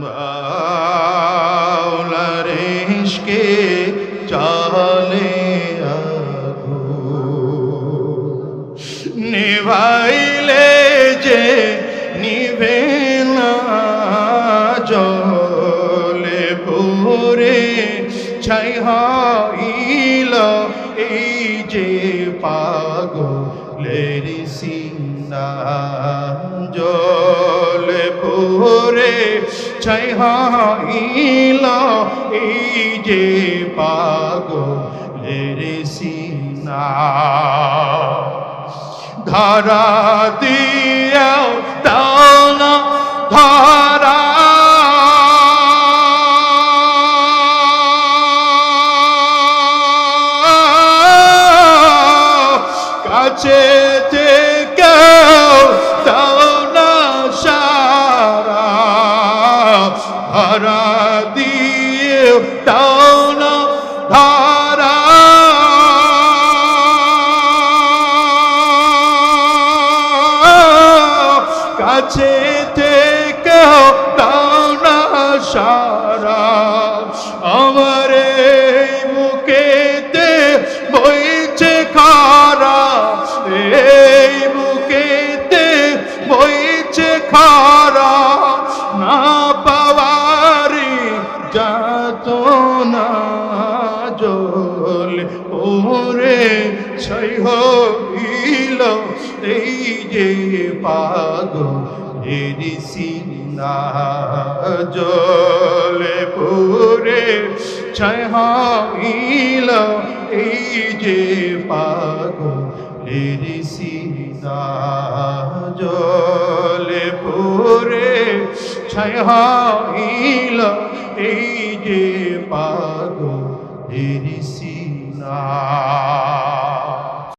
মাওলার ইশকে চলে আগুন, নিভাইলে যে নিভে না, জলে পুরে ছাই হইল এই যে পাগলের সিনা, জলে পুরে ছাই হইল এই যে পাগলের সিনা। ধরা দিয়াও দাও না ধরা, কাছে থেকেও দাও না সারা, ধরা দিয়েও দাও না ধরা, কাছে থেকেও দাও না সারা। আমার এই বুকেতে বইছে খারা, এই বুকেতে বইছে খারা, না পাওয়ারি যাত না, জল ওরে ছাই হইল এই যে পাগলের সিনা, জলে পুরে ছাই হইল এই যে পাগলের সিনা, জলে পুরে ছাই হইল এই যে পাগলের সিনা।